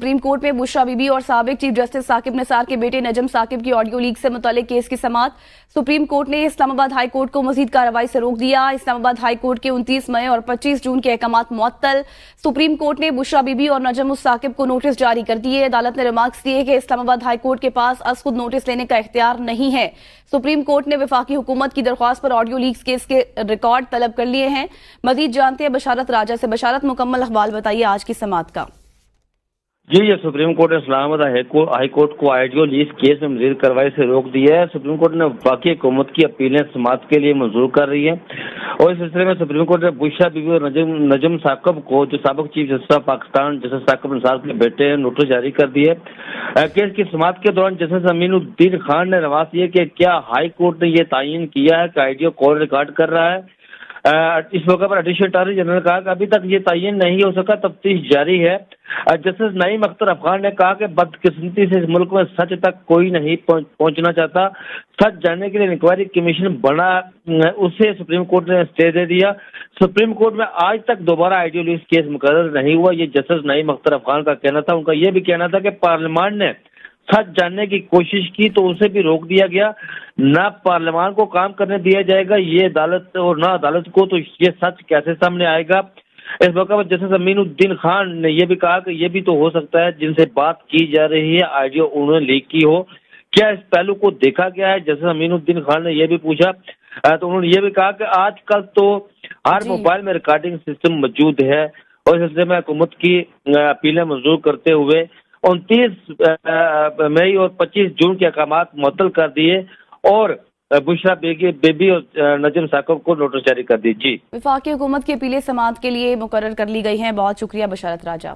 Supreme court में बुशरा बीबी और साबिक चीफ जस्टिस साकिब निसार के बेटे नजम साकिब की ऑडियो लीक से मुतालिक केस की समाअत। सुप्रीम कोर्ट ने इस्लामाबाद हाई कोर्ट को मजीद कार्रवाई से रोक दिया। इस्लामाबाद हाई कोर्ट के 29 मई और 25 जून के अहकामात मुअत्तल। सुप्रीम कोर्ट ने बुशरा बीबी और नजम साकिब को नोटिस जारी कर दिए। अदालत ने रिमार्क्स दिए कि इस्लामाबाद हाई कोर्ट के पास अज खुद नोटिस लेने का इख्तियार नहीं है। सुप्रीम कोर्ट ने वफाकी हुकूमत की दरख्वास्त पर ऑडियो लीक्स केस के रिकॉर्ड तलब कर लिए हैं। मजीद जानते हैं बशारत राजा से। बशारत, मुकम्मल अखबार बताइए आज की समाअत का। जी, ये सुप्रीम कोर्ट ने इस्लामाबाद हाई कोर्ट को ऑडियो लीक केस में मजीद कार्रवाई से रोक दिया है। सुप्रीम कोर्ट ने वफाकी हुकूमत की अपीलें समाअत के लिए मंजूर कर रही है और इस सिलसिले में सुप्रीम कोर्ट ने बुशरा बीबी और नजम साकिब को, जो साबिक chief justice of Pakistan justice Saqib Nisar के बेटे हैं, नोटिस जारी कर दिए। केस की समाअत के दौरान जस्टिस अमीनुद्दीन खान ने नवाज ये कि क्या हाई कोर्ट ने यह तयन किया है कि ऑडियो कॉल रिकॉर्ड कर रहा है। इस मौके पर एडिशनल अटॉर्नी जनरल ने कहा कि अभी तक ये तयन नहीं हो सका, तफ्तीश जारी है। जस्टिस नईम अख्तर अफगान ने कहा कि बदकिस्मती से इस मुल्क में सच तक कोई नहीं पहुंचना चाहता। सच जानने के लिए इंक्वायरी कमीशन बना, उसे सुप्रीम कोर्ट ने स्टे दे दिया। सुप्रीम कोर्ट में आज तक दोबारा ऑडियो लीक केस मुकर्रर नहीं हुआ। ये जस्टिस नईम अख्तर अफगान का कहना था। उनका यह भी कहना था कि पार्लियामान ने सच जानने की कोशिश की तो उसे भी रोक दिया गया। ना पार्लियामान को काम करने दिया जाएगा ये अदालत, और ना अदालत को, तो ये सच कैसे सामने आएगा। इस मौके पर जस्टिस अमीनुद्दीन खान ने यह भी कहा कि यह भी तो हो सकता है जिनसे बात की जा रही है ऑडियो उन्होंने लीक की हो। क्या इस पहलू को देखा गया है? जस्टिस अमीनुद्दीन खान ने यह भी पूछा। तो उन्होंने यह भी कहा कि आजकल तो हर मोबाइल में रिकॉर्डिंग सिस्टम मौजूद है और इस सिलसिले में हुकूमत की अपीलें मंजूर करते हुए 29 मई और 25 जून के अहकामात मुअत्तल कर दिए और बुशरा बेबी और नजम साकिब को नोटिस जारी कर दी। जी, वफाकी हुकूमत की अपीलें समाअत के लिए मुकर्रर कर ली गई हैं। बहुत शुक्रिया बशारत राजा।